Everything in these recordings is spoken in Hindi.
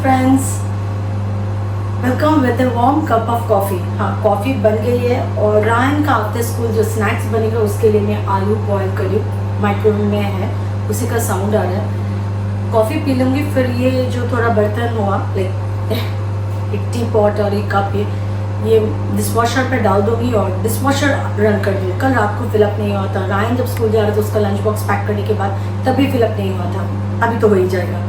Friends, welcome with a warm cup of coffee. हाँ, कॉफ़ी बन गई है और रायन का आफ्टर स्कूल जो स्नैक्स बनेगा उसके लिए मैं आलू बॉयल करी माइक्रोवेव में है, उसी का साउंड आ रहा है। कॉफ़ी पी लूँगी, फिर ये जो थोड़ा बर्तन हुआ लाइक एक टी पॉट और एक कप ये डिशवॉशर पे डाल दूँगी और डिशवॉशर रन कर दूँ। कल रात को फिलअप नहीं हुआ था, रायन जब स्कूल जा रहा था उसका लंच बॉक्स पैक करने के बाद तभी फिलअप नहीं हुआ था, अभी तो हो ही जाएगा।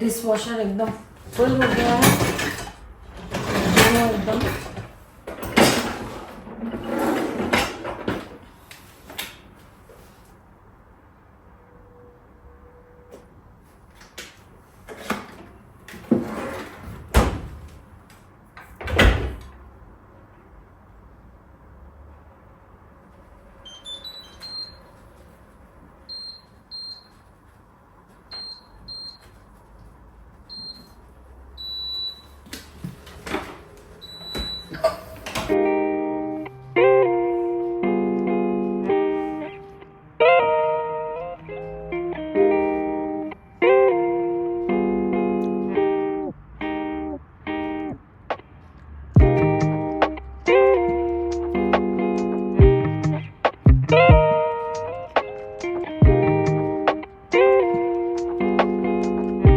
डिशवॉशर एकदम फुल हो गया है, दोनों एकदम।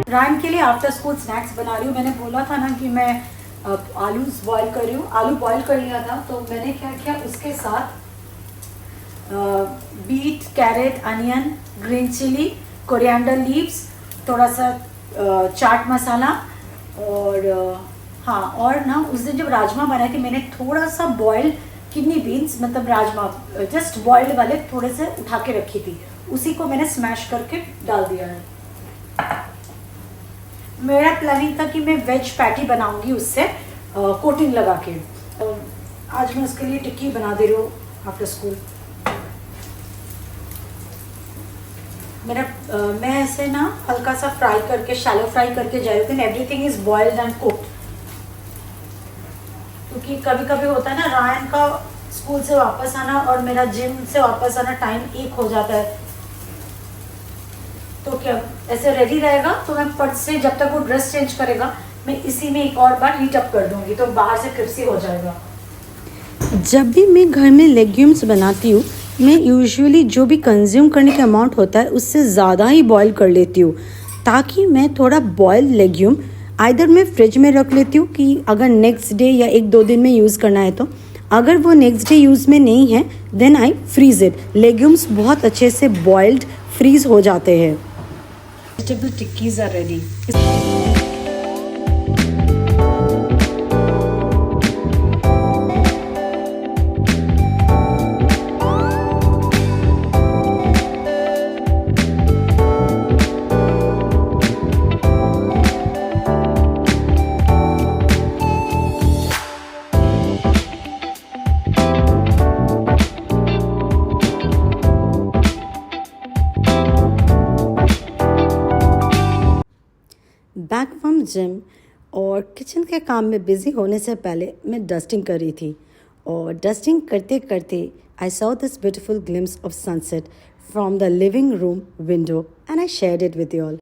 रायन के लिए आफ्टर स्कूल स्नैक्स बना रही हूँ। मैंने बोला था ना कि मैं आलू बॉयल कर रही हूँ, आलू बॉयल कर लिया था तो मैंने क्या किया उसके साथ beet, carrot, onion, green chilli, coriander leaves, थोड़ा सा चाट मसाला और हाँ, और ना उस दिन जब राजमा बनाए थे मैंने थोड़ा सा बॉइल्ड किडनी बीन्स, मतलब राजमा जस्ट बॉइल्ड वाले थोड़े से उठा के रखी थी, उसी को मैंने स्मैश करके डाल दिया है। मेरा प्लानिंग था कि मैं वेज पैटी बनाऊंगी उससे कोटिंग लगा के, तो आज मैं उसके लिए टिक्की बना दे रही हूँ आफ्टर स्कूल। मैं ऐसे ना हल्का सा फ्राई करके, शैलो फ्राई करके जा रही हूँ। Everything is boiled and cooked, क्योंकि कभी कभी होता है ना रायन का स्कूल से वापस आना और मेरा जिम से वापस आना टाइम एक हो जाता है, तो क्या ऐसे रेडी रहेगा तो मैं फट से जब तक वो ड्रेस चेंज करेगा मैं इसी में एक और बार हीट अप कर दूंगी, तो बाहर से क्रिस्पी हो जाएगा। जब भी मैं घर में लेग्यूम्स बनाती हूँ मैं यूजुअली जो भी कंज्यूम करने का अमाउंट होता है उससे ज़्यादा ही बॉईल कर लेती हूँ, ताकि मैं थोड़ा बॉयल लेग्यूम आइदर मैं फ्रिज में रख लेती हूँ कि अगर नेक्स्ट डे या 1-2 दिन में यूज़ करना है तो, अगर वो नेक्स्ट डे यूज़ में नहीं है then I freeze it. Legumes बहुत अच्छे से बॉइल्ड फ्रीज हो जाते हैं। Vegetable tikkis are ready. Back from gym और किचन के काम में बिज़ी होने से पहले मैं डस्टिंग कर रही थी, और डस्टिंग करते करते I saw this beautiful glimpse of sunset from the living room window and I shared it with you all.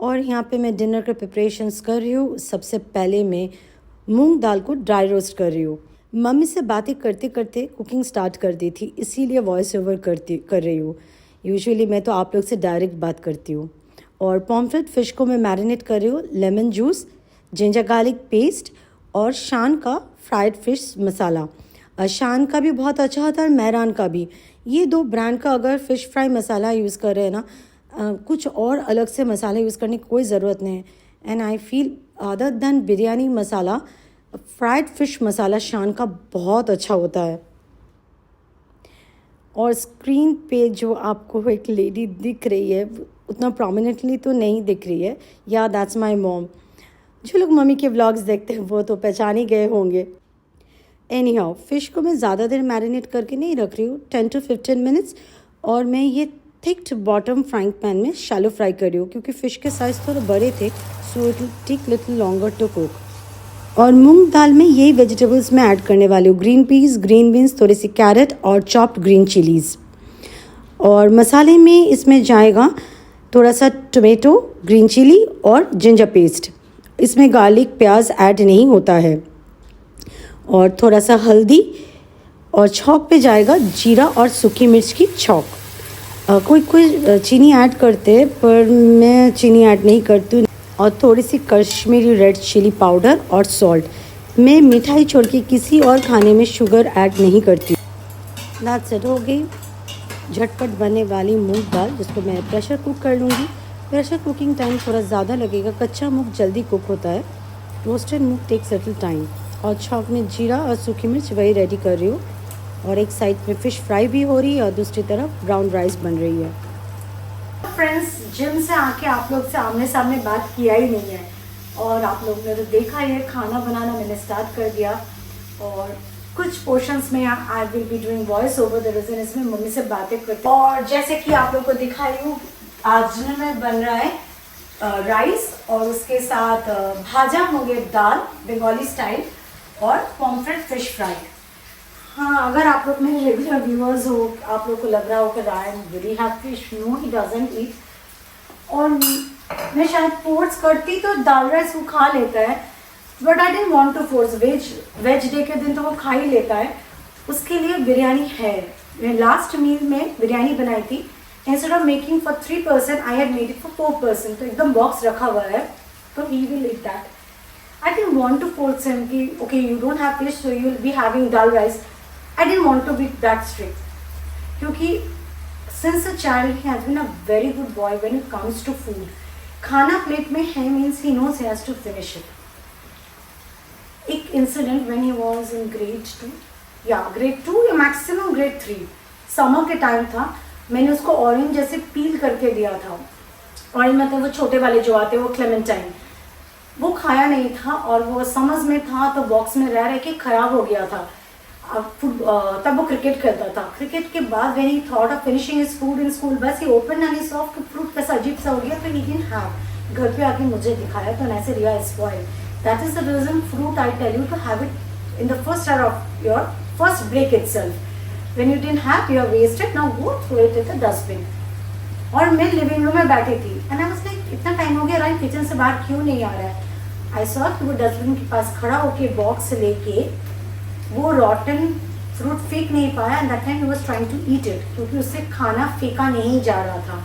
और यहाँ पे मैं डिनर के प्रिपरेशंस कर रही हूँ। सबसे पहले मैं मूंग दाल को ड्राई रोस्ट कर रही हूँ। मम्मी से बातें करते करते कुकिंग स्टार्ट कर दी थी, इसीलिए वॉइस ओवर कर रही हूँ। यूजुअली मैं तो आप लोग से डायरेक्ट बात करती हूँ। और पॉम्फ्रेट फ़िश को मैं मैरिनेट कर रही हूँ lemon juice, ginger garlic paste और शान का फ्राइड फ़िश मसाला। शान का भी बहुत अच्छा होता है और मेहरान का भी। ये 2 ब्रांड का अगर फ़िश फ्राई मसाला यूज़ कर रहे हैं ना, कुछ और अलग से मसाला यूज़ करने की कोई ज़रूरत नहीं है। And I feel other than biryani masala, fried fish masala Shan का बहुत अच्छा होता है। और स्क्रीन पे जो आपको एक लेडी दिख रही है उतना प्रोमिनेंटली तो नहीं दिख रही है, या दैट्स माय मॉम। जो लोग मम्मी के व्लॉग्स देखते हैं वो तो पहचान ही गए होंगे। एनी हाउ, फ़िश को मैं ज़्यादा देर मैरिनेट करके नहीं रख रही हूँ, 10 to 15 मिनट्स। और मैं ये थिक्ड बॉटम फ्राइंग पैन में शैलो फ्राई कर रही हूँ, क्योंकि फ़िश के साइज़ थोड़े बड़े थे, so it will take little longer to cook. और मूंग दाल में यही वेजिटेबल्स मैं ऐड करने वाली हूँ, ग्रीन पीस, ग्रीन बीन्स, थोड़ी सी कैरेट और चॉप्ड ग्रीन चिलीज़। और मसाले में इसमें जाएगा थोड़ा सा टोमेटो, ग्रीन चिली और जिंजर पेस्ट। इसमें गार्लिक प्याज ऐड नहीं होता है। और थोड़ा सा हल्दी और छौंक पे जाएगा जीरा और सूखी मिर्च की छौंक। कोई कोई चीनी ऐड करते हैं पर मैं चीनी ऐड नहीं करती हूँ। और थोड़ी सी कश्मीरी रेड चिली पाउडर और सॉल्ट। मैं मिठाई छोड़ के किसी और खाने में शुगर ऐड नहीं करती। दैट्स इट, हो गई झटपट बनने वाली मूंग दाल, जिसको मैं प्रेशर कुक कर लूँगी। प्रेशर कुकिंग टाइम थोड़ा ज़्यादा लगेगा, कच्चा मूंग जल्दी कुक होता है। रोस्टेड मूंग टेक्स लिटिल टाइम। और छौंक में जीरा और सूखी मिर्च वही रेडी कर रही हूँ। और एक साइड में फ़िश फ्राई भी हो रही है और दूसरी तरफ ब्राउन राइस बन रही है। फ्रेंड्स, जिम से आके आप लोग से आमने सामने बात किया ही नहीं है, और आप लोग ने तो देखा ही है, खाना बनाना मैंने स्टार्ट कर दिया। और कुछ पोर्शंस में I will be doing voice over the reason, इसमें मम्मी से बातें करती हूँ। और जैसे कि आप लोग को दिखाई हूँ, आज में बन रहा है राइस और उसके साथ भाजा मुंगेर दाल बंगाली स्टाइल और पॉम्फ्रेट फिश फ्राई। हाँ, अगर आप लोग मेरे रेगुलर व्यूअर्स हो, आप लोग को लग रहा हो कि Ryan really have fish, no he doesn't eat. और मैं शायद फोर्स करती तो दाल राइस वो खा लेता है, but I didn't want to force. Veg day के दिन तो वो खा ही लेता है। उसके लिए बिरयानी है। मैं लास्ट मील में बिरयानी बनाई थी। Instead of making for 3 person, I had made it for 4 person. तो एकदम बॉक्स रखा हुआ है, तो he will eat that. I didn't want to force him कि okay, you don't have fish, so you'll be having dal rice. I didn't want to be that strict, क्योंकि since a child he has been a very good boy when it comes to food. खाना प्लेट में है means he knows he has to finish it. एक incident when he was in grade 2, grade 2 या maximum grade 3, समर के टाइम था। मैंने उसको ऑरेंज जैसे पील करके दिया था। ऑरेंज मतलब वो छोटे वाले जो आते हैं, वो क्लेमेंटाइन। वो खाया नहीं था और वो समझ में था, तो बॉक्स में रह के खराब हो गया था। तब वो क्रिकेट खेलता था। क्रिकेट के बाद when he thought of finishing his food in school, बस ही ओपन एंड ही सॉ कि फ्रूट कैसा अजीब सा हो गया, तो ही डिडंट हैव। घर पे आके मुझे दिखाया तो ऐसे Riya is spoiled. That is the reason fruit I tell you to have it in the first hour of your first break itself. When you didn't have, you are wasted, now go throw it in the dustbin. और मैं लिविंग रूम में बैठी थी एंड आई वाज लाइक, इतना टाइम हो गया राइट, किचन से बाहर क्यों नहीं आ रहा है। आई सॉ कि वो डस्टबिन के पास खड़ा होके बॉक्स लेके वो रॉटन फ्रूट फेंक नहीं पाया, एंड दैट टाइम ही was trying to eat it, क्योंकि उससे खाना फेंका नहीं जा रहा था।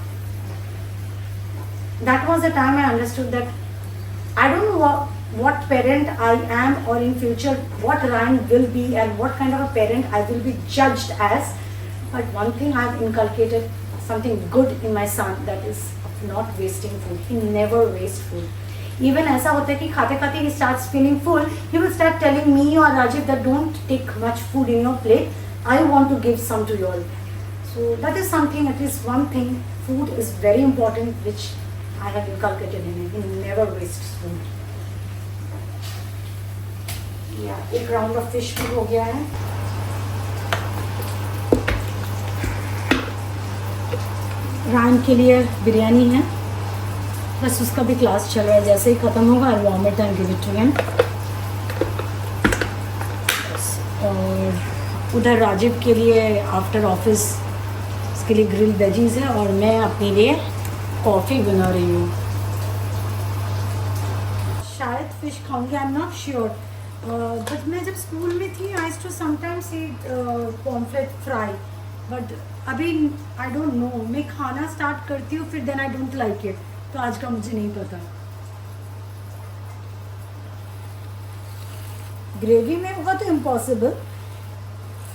That was the time I understood that I don't know what parent I am, or in future what Ryan will be and what kind of a parent I will be judged as, but one thing I've inculcated something good in my son, that is not wasting food. He never wastes food. Even ऐसा होता है कि खाते खाते he starts feeling full, he will start telling me or Rajiv that don't take much food in your plate, I want to give some to you all. So that is something, at least one thing, food is very important, which I have inculcated in him. He never wastes food. एक राउंड ऑफ फिश भी हो गया है। रायन के लिए बिरयानी है, बस उसका भी क्लास चल रहा है। जैसे ही ख़त्म होगा I warm it and give it to him. और उधर राजीव के लिए आफ्टर ऑफिस उसके लिए ग्रिल वेजीज है, और मैं अपने लिए कॉफ़ी बना रही हूँ। शायद फिश खाऊंगी, I am not sure. But मैं जब स्कूल में थी I used to sometimes eat pomfret fry, but अभी आई डोंट नो। मैं खाना स्टार्ट करती हूँ फिर then I don't like it, तो आज का मुझे नहीं पता। ग्रेवी में होगा तो इम्पॉसिबल,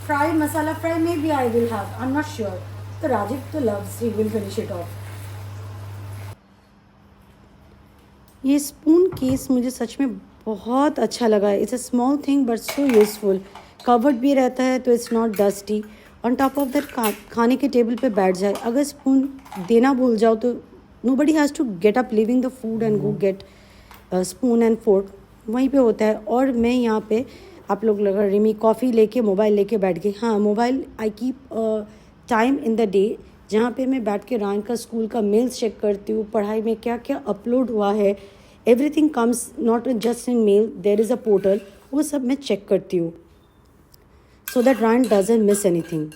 फ्राई मसाला फ्राई में भी I will have, I am not sure. तो राजीव तो loves, he will finish it of. ये स्पून केस मुझे सच में बहुत अच्छा लगा है। It's a small thing but so useful. Covered भी रहता है तो it's not dusty. On top of that खाने के टेबल पे बैठ जाए, अगर स्पून देना भूल जाओ तो nobody has to get up leaving the food and go get spoon and fork, वहीं पे होता है। और मैं यहाँ पे आप लोग लगा रिमी कॉफ़ी लेके मोबाइल लेके बैठ गई। हाँ, mobile I keep time in the day जहाँ पे मैं बैठ के रान का स्कूल का मेल्स चेक करती हूँ, पढ़ाई में क्या क्या अपलोड हुआ है। Everything comes not just in mail, there is a portal, वो सब मैं चेक करती हूँ so that Ryan doesn't miss anything.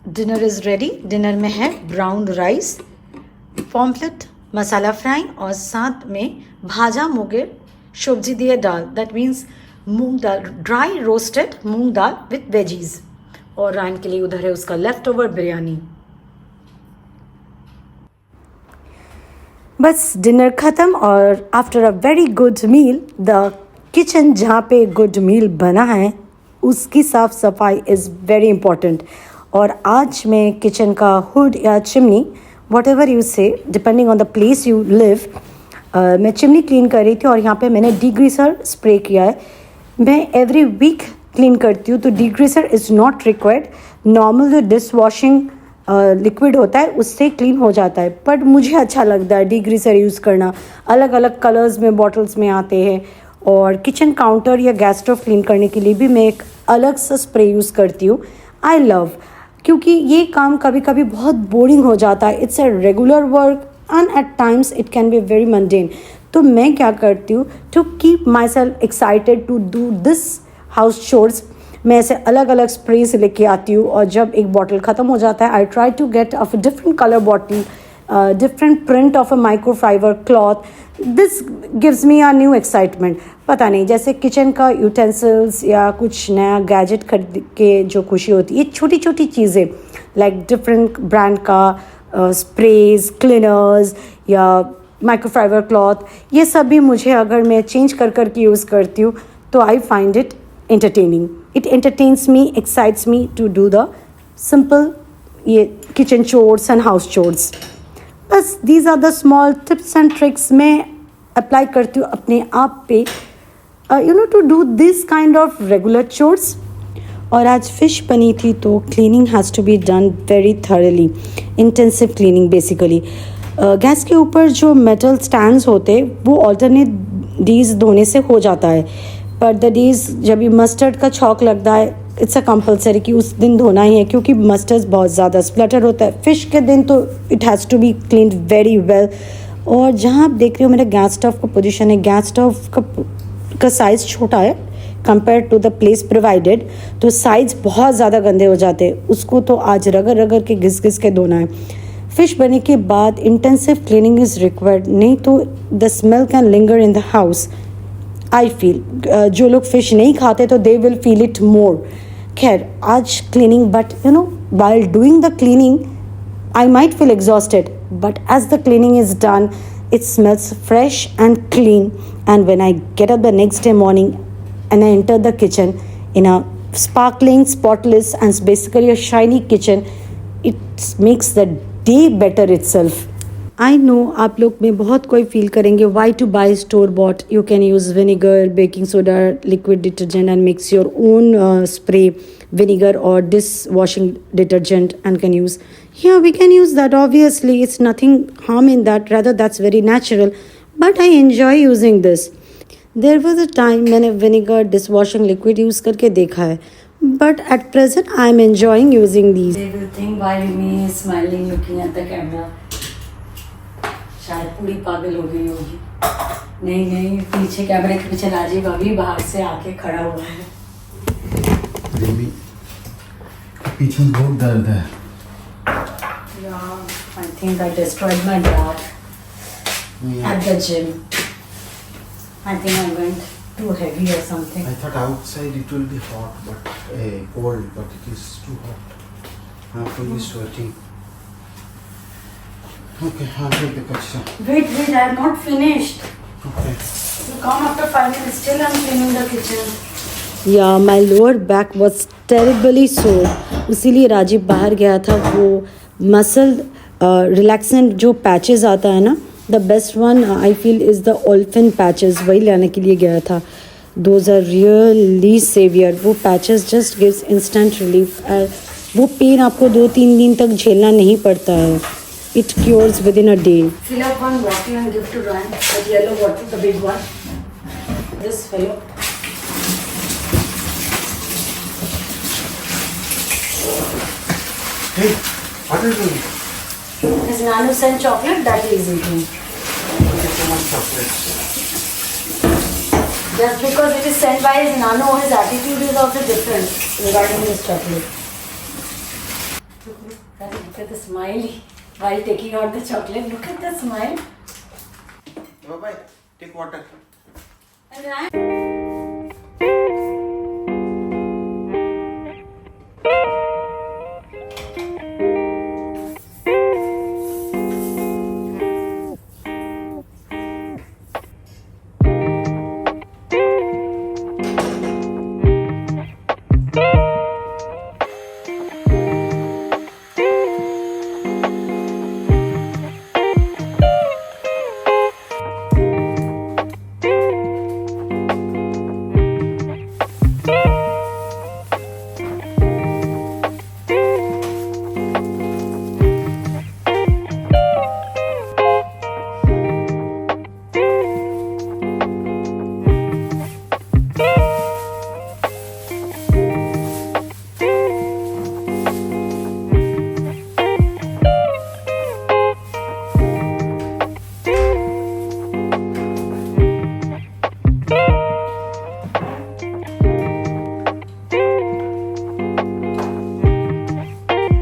Dinner is ready. Dinner में है brown rice, pomfret, masala fry और साथ में भाजा मुगे सब्जी दिए दाल, that means moong dal, dry roasted moong dal with veggies. और रायन के लिए उधर है उसका लेफ्ट ओवर बिरयानी। बस डिनर ख़त्म और after a very good meal the kitchen जहाँ पे गुड मील बना है उसकी साफ़ सफाई इज़ वेरी इम्पॉर्टेंट। और आज मैं किचन का हुड या चिमनी वॉट एवर यू से depending on the place you live, मैं चिमनी क्लीन कर रही थी और यहाँ पे मैंने डीग्रीसर स्प्रे किया है। मैं एवरी वीक क्लीन करती हूँ तो डीग्रीसर इज़ नॉट रिक्वायर्ड। नॉर्मल जो डिश वॉशिंग लिक्विड होता है उससे क्लीन हो जाता है, बट मुझे अच्छा लगता है डीग्रीसर यूज़ करना। अलग अलग कलर्स में बॉटल्स में आते हैं। और किचन काउंटर या गैस स्टोव क्लीन करने के लिए भी मैं एक अलग सा स्प्रे यूज़ करती हूँ। आई लव, क्योंकि ये काम कभी कभी बहुत बोरिंग हो जाता है। It's a regular work and at times it can be very mundane. तो मैं क्या करती हूँ to keep myself excited to do this house chores, मैं ऐसे अलग अलग स्प्रेस लेके आती हूँ और जब एक बॉटल ख़त्म हो जाता है I try to get a different colour bottle, different print of a microfibre cloth. This gives me a new excitement. पता नहीं, जैसे किचन का यूटेंसिल्स या कुछ नया गैजेट खरीद के जो खुशी होती है, ये छोटी छोटी चीज़ें लाइक डिफरेंट ब्रांड का स्प्रेज, क्लीनर्स या माइक्रोफाइबर क्लॉथ, ये सब भी मुझे अगर मैं चेंज कर के यूज़ करती हूँ तो I find it entertaining. It entertains me, excites me to do the simple ये kitchen chores and house chores. बस these are the small tips and tricks मैं apply करती हूँ अपने आप पे to do this kind of regular chores. और आज फिश बनी थी तो cleaning has to be done very thoroughly, intensive cleaning basically. Gas के ऊपर जो मेटल स्टैंड्स होते वो ऑल्टरनेट डेज धोने से हो जाता है, पर द डेज जब ये मस्टर्ड का छौक लगता है इट्स अ कंपलसरी कि उस दिन धोना ही है, क्योंकि मस्टर्ड बहुत ज़्यादा स्प्लटर होता है। फिश के दिन तो it has to be cleaned very well. और जहाँ आप देख रहे हो मेरा गैस स्टोव का पोजीशन है, गैस स्टोव का साइज़ छोटा है compare to the place provided, तो साइड्स बहुत ज़्यादा गंदे हो जाते हैं। उसको तो आज रगड़ के घिस के धोना है। फिश बनने के बाद इंटेंसिव क्लीनिंग इज़ रिक्वायर्ड, नहीं तो the smell can linger in the house. I feel जो लोग फ़िश नहीं खाते तो they will feel it more. खैर आज cleaning, but while doing the cleaning I might feel exhausted, but as the cleaning is done it smells fresh and clean, and when I get up the next day morning and I enter the kitchen in a sparkling, spotless and basically a shiny kitchen, it makes the day better itself. I know आप लोग में बहुत कोई फील करेंगे why to buy store bought, you can use vinegar, baking soda, liquid detergent and mix your own spray vinegar or dishwashing detergent and can use. Yeah, we can use that, obviously it's nothing harm in that, rather that's very natural, but I enjoy using this. There was a time मैंने vinegar dishwashing liquid use करके देखा है, but at present I am enjoying using these. They will think why me smiling looking at the camera. शायद पूरी पागल हो गई होगी। नहीं पीछे कैमरे के पीछे राजीव अभी बाहर से आके खड़ा हुआ है। पीछे बहुत दर्द है। Yeah, I think I destroyed my dad at the gym. I think I went too heavy or something. I thought outside it will be hot, but cold, but it is too hot. I'm fully sweating. Okay, I'll take the kachra. Wait, I have not finished. Okay. You come after 5 minutes, still I'm cleaning the kitchen. या माई लोअर बैक वॉज टेरिबली सोर, इसीलिए राजीव बाहर गया था। वो मसल रिलैक्सेंट जो पैचेस आता है ना, the best one I feel is the Olfen patches, वही लाने के लिए गया था। Those are really saviour. वो patches just gives instant relief. वो पेन आपको 2-3 दिन तक झेलना नहीं पड़ता है। It cures within a day. Fill up one bottle and give to Ryan. The yellow bottle, the big one. This fellow. Hey, what are you doing? His Nanu sent chocolate that he is eating. Thank you so much, chocolates. Just because it is sent by his Nanu, his attitude is also different regarding this chocolate. Look at the smile while taking out the chocolate. Look at the smile. Bye. Take water. And I...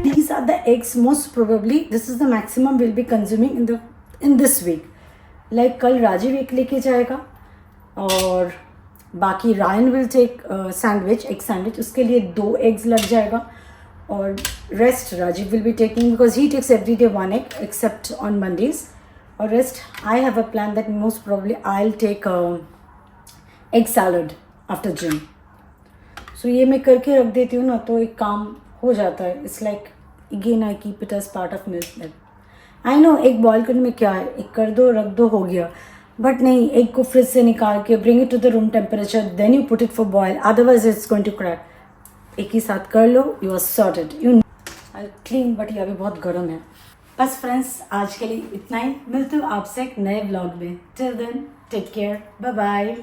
These are the eggs. Most probably this is the maximum we'll be consuming in this week. Like कल राजीव एक लेके जाएगा और बाकी Ryan will take sandwich, egg sandwich, उसके लिए 2 eggs लग जाएगा और rest Rajiv will be taking because he takes every day 1 egg except on Mondays, और rest I have a plan that most probably I will take egg salad after gym. So ये मैं करके रख देती हूँ ना तो एक काम हो जाता है. It's like again I keep it as part of meal. I know egg boil करने में क्या है, एक कर दो रख दो हो गया, बट नहीं, एग को फ्रिज से निकाल के bring it to the room temperature, then you put it for boil, otherwise it's going to crack. एक ही साथ कर लो, you are sorted. You I clean, but ये अभी बहुत गर्म है. बस फ्रेंड्स, आज के लिए इतना ही. मिलती हूँ आपसे एक नए ब्लॉग में. Till then take care, bye bye.